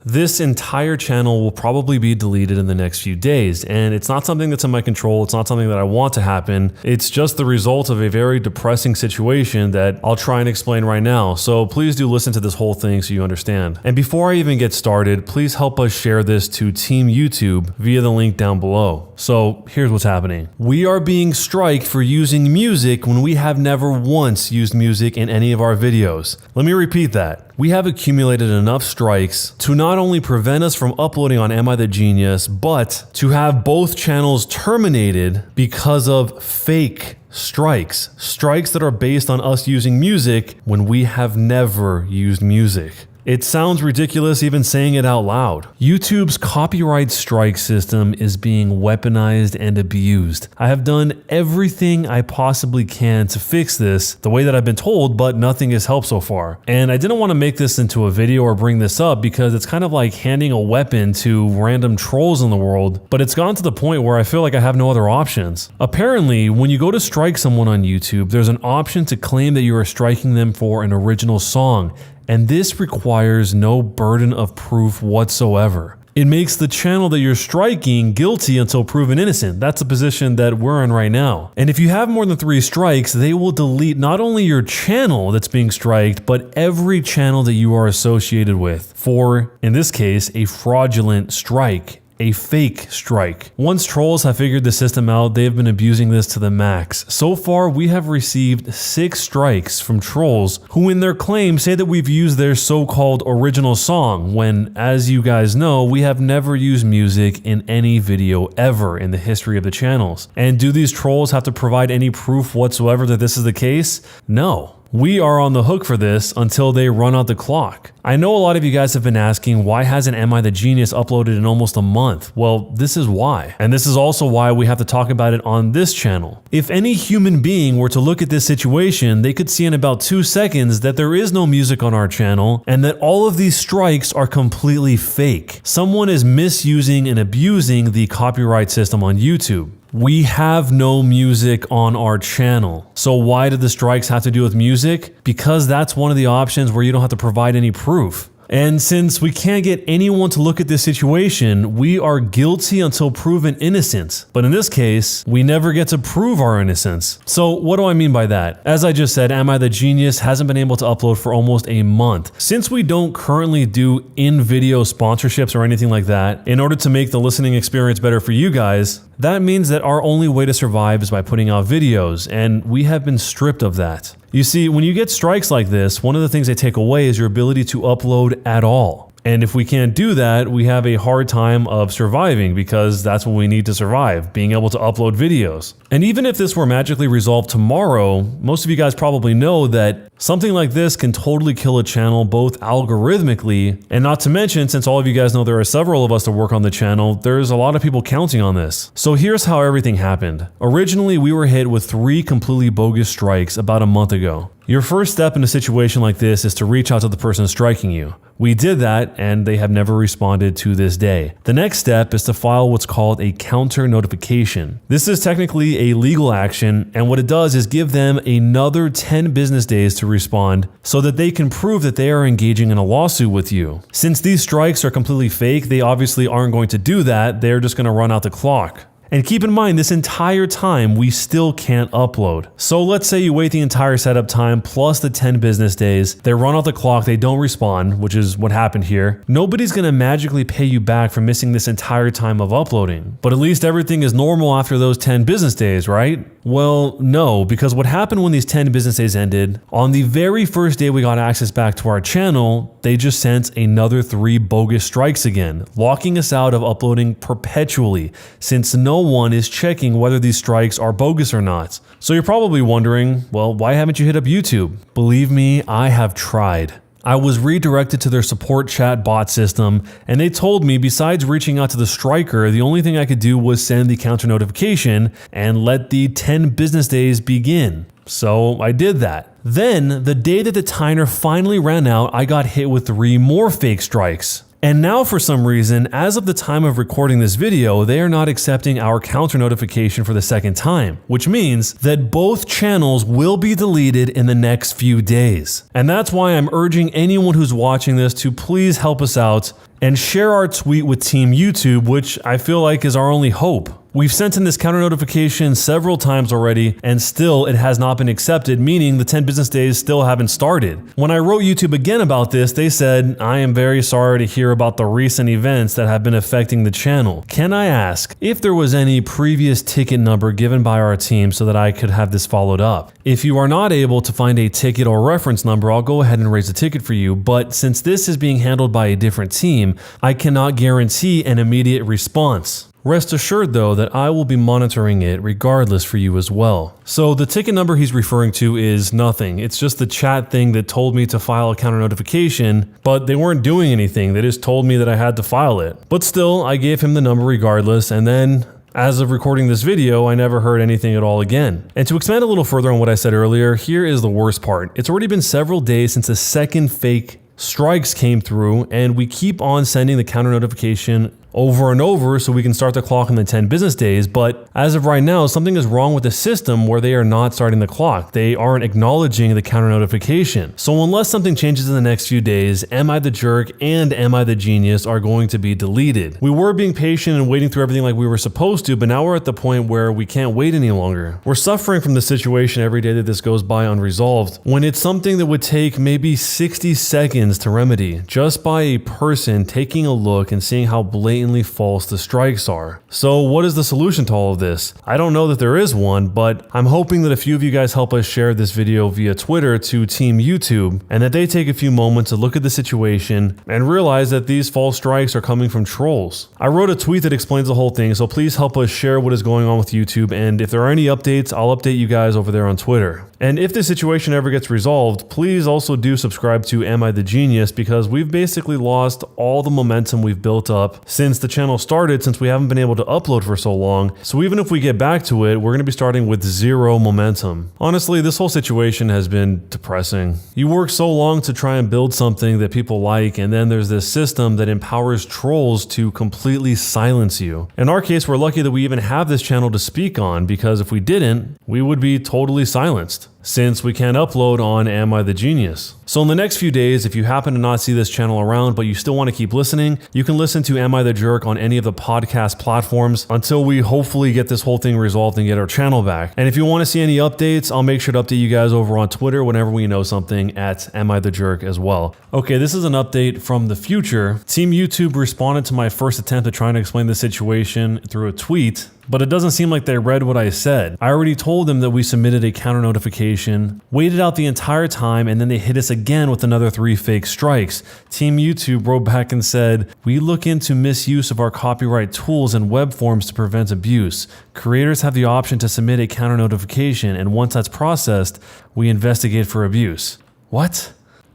this entire channel will probably be deleted in the next few days. And it's not something that's in my control. It's not something that I want to happen. It's just the result of a very depressing situation that I'll try and explain right now. So please do listen to this whole thing so you understand. And before I even get started, please help us share this to Team YouTube via the link down below. So here's what's happening. We are being striked for using music when we have never once used music in any of our videos. Let me repeat that. We have accumulated enough strikes to not only prevent us from uploading on Am I the Genius, but to have both channels terminated because of fake strikes. Strikes that are based on us using music when we have never used music. It sounds ridiculous even saying it out loud. YouTube's copyright strike system is being weaponized and abused. I have done everything I possibly can to fix this the way that I've been told, but nothing has helped so far. And I didn't want to make this into a video or bring this up because it's kind of like handing a weapon to random trolls in the world, but it's gotten to the point where I feel like I have no other options. Apparently, when you go to strike someone on YouTube, there's an option to claim that you are striking them for an original song. And this requires no burden of proof whatsoever. It makes the channel that you're striking guilty until proven innocent. That's the position that we're in right now. And if you have more than 3 strikes, they will delete not only your channel that's being striked, but every channel that you are associated with for, in this case, a fraudulent strike. A fake strike. Once trolls have figured the system out, they have been abusing this to the max. So far, we have received 6 strikes from trolls who in their claim say that we've used their so-called original song when, as you guys know, we have never used music in any video ever in the history of the channels. And do these trolls have to provide any proof whatsoever that this is the case? No. We are on the hook for this until they run out the clock. I know a lot of you guys have been asking, why hasn't Am I the Genius uploaded in almost a month? Well, this is why. And this is also why we have to talk about it on this channel. If any human being were to look at this situation, they could see in about 2 seconds that there is no music on our channel and that all of these strikes are completely fake. Someone is misusing and abusing the copyright system on YouTube. We have no music on our channel. So why did the strikes have to do with music? Because that's one of the options where you don't have to provide any proof. And since we can't get anyone to look at this situation, we are guilty until proven innocent. But in this case, we never get to prove our innocence. So what do I mean by that? As I just said, Am I the Genius hasn't been able to upload for almost a month. Since we don't currently do in-video sponsorships or anything like that, in order to make the listening experience better for you guys, that means that our only way to survive is by putting out videos, and we have been stripped of that. You see, when you get strikes like this, one of the things they take away is your ability to upload at all. And if we can't do that, we have a hard time of surviving because that's what we need to survive, being able to upload videos. And even if this were magically resolved tomorrow, most of you guys probably know that something like this can totally kill a channel both algorithmically and not to mention, since all of you guys know there are several of us that work on the channel, there's a lot of people counting on this. So here's how everything happened. Originally, we were hit with 3 completely bogus strikes about a month ago. Your first step in a situation like this is to reach out to the person striking you. We did that and they have never responded to this day. The next step is to file what's called a counter notification. This is technically a legal action, and what it does is give them another 10 business days to respond so that they can prove that they are engaging in a lawsuit with you. Since these strikes are completely fake, they obviously aren't going to do that. They're just going to run out the clock. And keep in mind, this entire time, we still can't upload. So let's say you wait the entire setup time plus the 10 business days, they run out the clock, they don't respond, which is what happened here. Nobody's gonna magically pay you back for missing this entire time of uploading. But at least everything is normal after those 10 business days, right? Well, no, because what happened when these 10 business days ended, on the very first day we got access back to our channel, they just sent another 3 bogus strikes again, locking us out of uploading perpetually, since no one is checking whether these strikes are bogus or not. So you're probably wondering, well, why haven't you hit up YouTube? Believe me, I have tried. I was redirected to their support chat bot system, and they told me besides reaching out to the striker, the only thing I could do was send the counter notification and let the 10 business days begin. So I did that. Then, the day that the timer finally ran out, I got hit with 3 more fake strikes. And now for some reason, as of the time of recording this video, they are not accepting our counter notification for the second time, which means that both channels will be deleted in the next few days. And that's why I'm urging anyone who's watching this to please help us out and share our tweet with Team YouTube, which I feel like is our only hope. We've sent in this counter notification several times already, and still it has not been accepted, meaning the 10 business days still haven't started. When I wrote YouTube again about this, they said, "I am very sorry to hear about the recent events that have been affecting the channel. Can I ask if there was any previous ticket number given by our team so that I could have this followed up? If you are not able to find a ticket or reference number, I'll go ahead and raise a ticket for you, but since this is being handled by a different team, I cannot guarantee an immediate response. Rest assured though that I will be monitoring it regardless for you as well." So the ticket number he's referring to is nothing. It's just the chat thing that told me to file a counter notification, but they weren't doing anything. They just told me that I had to file it. But still, I gave him the number regardless, and then as of recording this video, I never heard anything at all again. And to expand a little further on what I said earlier, here is the worst part. It's already been several days since the second fake strikes came through, and we keep on sending the counter notification over and over so we can start the clock in the 10 business days, but as of right now, something is wrong with the system where they are not starting the clock. They aren't acknowledging the counter notification. So unless something changes in the next few days, Am I the Jerk and Am I the Genius are going to be deleted. We were being patient and waiting through everything like we were supposed to, but now we're at the point where we can't wait any longer. We're suffering from the situation every day that this goes by unresolved, when it's something that would take maybe 60 seconds to remedy, just by a person taking a look and seeing how blatantly false the strikes are. So what is the solution to all of this? I don't know that there is one, but I'm hoping that a few of you guys help us share this video via Twitter to Team YouTube, and that they take a few moments to look at the situation and realize that these false strikes are coming from trolls. I wrote a tweet that explains the whole thing, so please help us share what is going on with YouTube, and if there are any updates, I'll update you guys over there on Twitter. And if this situation ever gets resolved, please also do subscribe to Am I the Genius, because we've basically lost all the momentum we've built up since the channel started, since we haven't been able to upload for so long. So even if we get back to it, we're going to be starting with zero momentum. Honestly, this whole situation has been depressing. You work so long to try and build something that people like, and then there's this system that empowers trolls to completely silence you. In our case, we're lucky that we even have this channel to speak on, because if we didn't, we would be totally silenced, since we can't upload on Am I the Genius. So in the next few days, if you happen to not see this channel around, but you still want to keep listening, you can listen to Am I the Jerk on any of the podcast platforms until we hopefully get this whole thing resolved and get our channel back. And if you want to see any updates, I'll make sure to update you guys over on Twitter whenever we know something at Am I the Jerk as well. Okay, this is an update from the future. Team YouTube responded to my first attempt at trying to explain the situation through a tweet, but it doesn't seem like they read what I said. I already told them that we submitted a counter notification, waited out the entire time, and then they hit us again with another 3 fake strikes. Team YouTube wrote back and said, "We look into misuse of our copyright tools and web forms to prevent abuse. Creators have the option to submit a counter notification, and once that's processed, we investigate for abuse." What?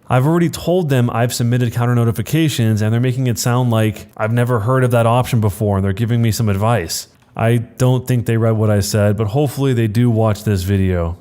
I've already told them I've submitted counter notifications, and they're making it sound like I've never heard of that option before, and they're giving me some advice. I don't think they read what I said, but hopefully they do watch this video.